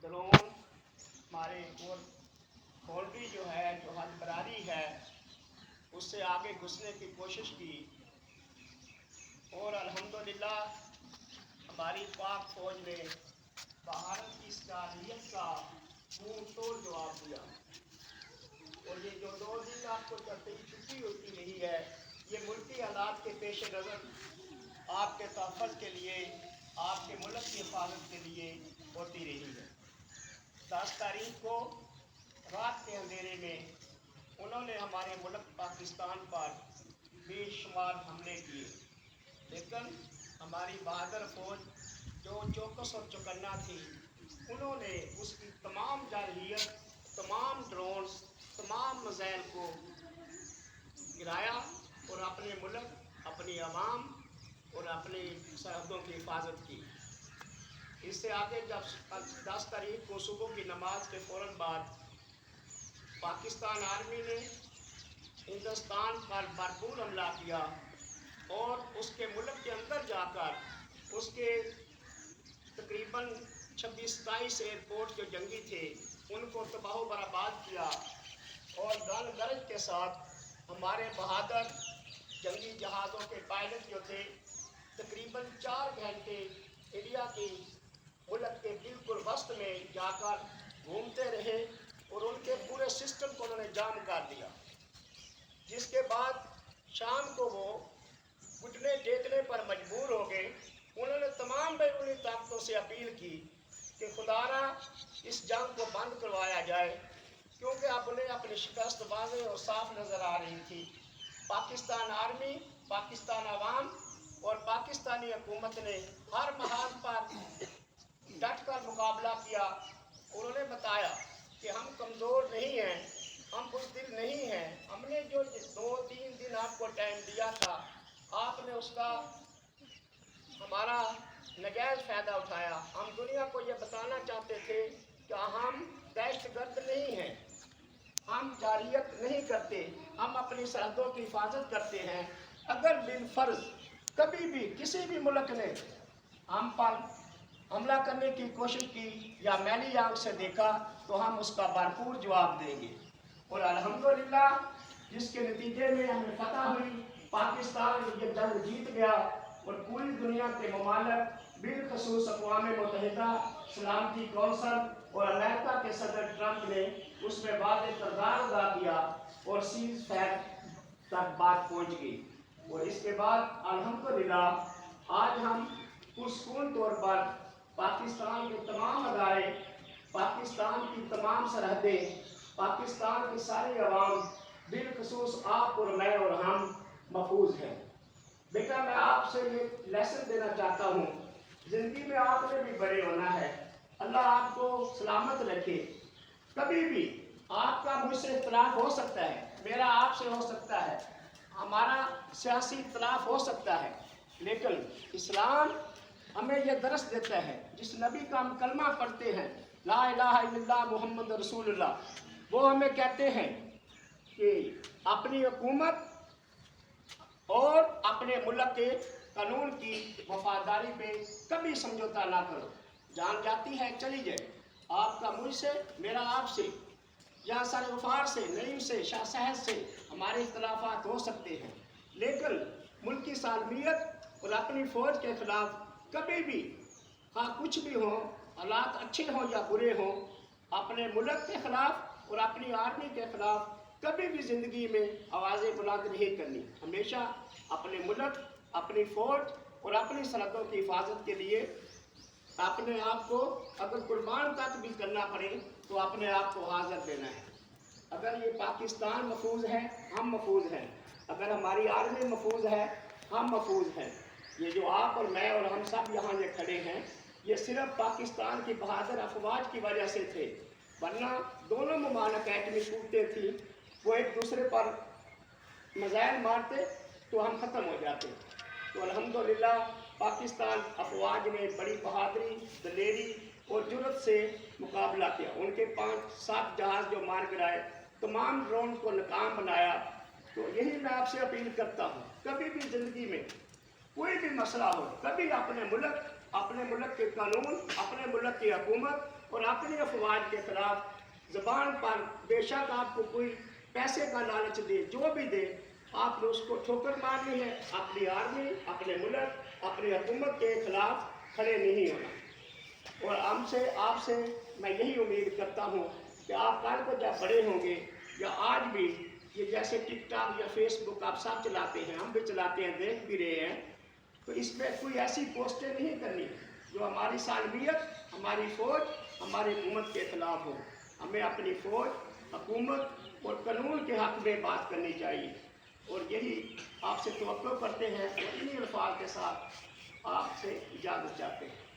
Drone हमारे boundary जो है, जो हद बरारी है, उससे आगे घुसने की कोशिश की और अल्हम्दुलिल्लाह हमारी पाक फौज ने भारत की इस जारहियत का मुंह तोड़ जवाब दिया। और ये जो 2 दिन आपको चलते ही छुट्टी होती रही है, ये मुल्की हालात के पेश नज़र आपके तहफ़्फ़ुज़ के लिए, आपके मुल्क की हिफाजत के लिए होती रही है। 10 तारीख को रात के अंधेरे में उन्होंने हमारे मुल्क पाकिस्तान पर बेशुमार हमले किए, लेकिन हमारी बहादुर फौज जो चौकस और चौकन्ना थी, उन्होंने उसकी तमाम जारहियत, तमाम ड्रोन्स, तमाम मिसाइल को गिराया और अपने मुल्क, अपनी आवाम और अपनी सरहदों की हिफाजत की। इससे आगे जब 10 तारीख को सुबह की नमाज के फ़ौरन बाद पाकिस्तान आर्मी ने हिंदुस्तान पर भरपूर हमला किया और उसके मुल्क के अंदर जाकर उसके तकरीबन 26-27 एयरपोर्ट जो जंगी थे उनको तबाह बर्बाद किया और गन गरज के साथ हमारे बहादुर जंगी जहाज़ों के पायलट जो थे तकरीबन 4 घंटे इंडिया की मुल्क के बिल्कुल वस्त में जाकर घूमते रहे और उनके पूरे सिस्टम को उन्होंने जाम कर दिया। जिसके बाद शाम को वो घुटने टेकने पर मजबूर हो गए। उन्होंने तमाम बैरूनी ताकतों से अपील की कि खुदारा इस जंग को बंद करवाया जाए, क्योंकि अब उन्हें अपनी शिकस्त वाज़ेह और साफ नज़र आ रही थी। पाकिस्तान आर्मी, पाकिस्तान अवाम और पाकिस्तानी हुकूमत ने हर महाज पर डट कर मुकाबला किया। उन्होंने बताया कि हम कमज़ोर नहीं हैं, हम बुज़दिल नहीं हैं। हमने जो 2-3 दिन आपको टाइम दिया था, आपने उसका हमारा नाजायज़ फ़ायदा उठाया। हम दुनिया को ये बताना चाहते थे कि हम दहशतगर्द नहीं हैं, हम जारहियत नहीं करते, हम अपनी सरहदों की हिफाजत करते हैं। अगर बिलफर्ज कभी भी किसी भी मुल्क ने हम पर हमला करने की कोशिश की या मैली आंख से देखा तो हम उसका भरपूर जवाब देंगे। और अल्हम्दुलिल्लाह जिसके नतीजे में हमें फतह हुई, पाकिस्तान ये जंग जीत गया और पूरी दुनिया के ममालिक बिलखसूस अक़वाम मुत्तहिदा, सलामती कौंसल और अमेरिका के सदर ट्रंप ने उसमें वाज़ेह किरदार अदा किया और सीज़ फायर तक बात पहुँच गई। और इसके बाद अल्हम्दुलिल्लाह आज हम पुरसुकून तौर पर पाकिस्तान के तमाम अदारे, पाकिस्तान की तमाम सरहदें, पाकिस्तान की सारी अवाम, बिलखसूस आप और मैं और हम महफूज हैं। बेटा, मैं आपसे ये लेसन देना चाहता हूँ, ज़िंदगी में आपने भी बड़े होना है। अल्लाह आपको सलामत रखे। कभी भी आपका मुझसे इख्तिलाफ हो सकता है, मेरा आपसे हो सकता है, हमारा सियासी इख्तिलाफ हो सकता है, लेकिन इस्लाम हमें यह दरस देता है, जिस नबी का हम कलमा पढ़ते हैं, ला इलाहा इल्लल्लाह मुहम्मद रसूलुल्लाह, वो हमें कहते हैं कि अपनी हुकूमत और अपने मुल्क के कानून की वफादारी पे कभी समझौता ना करो। जान जाती है चली जाए, आपका मुझसे, मेरा आपसे, या सर वफार से, नईम से, शाह सहद से हमारे इख्तलाफात हो सकते हैं, लेकिन मुल्क की सालमियत और अपनी फ़ौज के ख़िलाफ़ कभी भी, हाँ कुछ भी हो, हालात अच्छे हों या बुरे हों, अपने मुल्क के ख़िलाफ़ और अपनी आर्मी के ख़िलाफ़ कभी भी ज़िंदगी में आवाज़ें बुलंद नहीं करनी। हमेशा अपने मुल्क, अपनी फ़ौज और अपनी सरहदों की हिफाजत के लिए अपने आप को अगर कुर्बान तक भी करना पड़े तो अपने आप को हाज़िर देना है। अगर ये पाकिस्तान महफूज है, हम महफूज हैं। अगर हमारी आर्मी महफूज है, हम महफूज हैं। ये जो आप और मैं और हम सब यहाँ ये खड़े हैं, ये सिर्फ पाकिस्तान की बहादुर अफवाज की वजह से थे, वरना दोनों ममालिक एटमी कूदते थी, वो एक दूसरे पर मिसाइल मारते तो हम ख़त्म हो जाते। तो अल्हम्दुलिल्लाह पाकिस्तान अफवाज ने बड़ी बहादुरी, दलेरी और जुर्रत से मुकाबला किया। उनके 5-7 जहाज़ जो मार गिराए, तमाम ड्रोन को नाकाम बनाया। तो यही मैं आपसे अपील करता हूँ, कभी भी ज़िंदगी में कोई भी मसला हो, कभी अपने मुल्क अपने मुल्क के कानून, अपने मुल्क की हुकूमत और अपनी अफवाज के खिलाफ ज़बान पर बेशक आपको कोई पैसे का लालच दे, जो भी दे, आपने उसको ठोकर मारनी है। अपनी आर्मी, अपने मुल्क, अपनी हुकूमत के खिलाफ खड़े नहीं होना। और हमसे आपसे मैं यही उम्मीद करता हूँ कि आप कल को जब बड़े होंगे या आज भी ये जैसे टिकटॉक या फेसबुक आप सब चलाते हैं, हम भी चलाते हैं, देख भी रहे हैं, तो इसमें कोई ऐसी पोस्टें नहीं करनी जो हमारी सालमियत, हमारी फ़ौज, हमारी हुकूमत के ख़िलाफ़ हो। हमें अपनी फ़ौज, हुकूमत और कानून के हक़ में बात करनी चाहिए और यही आपसे तवक्को करते हैं और इन्हीं अल्फाज के साथ आपसे इजाज़त चाहते हैं।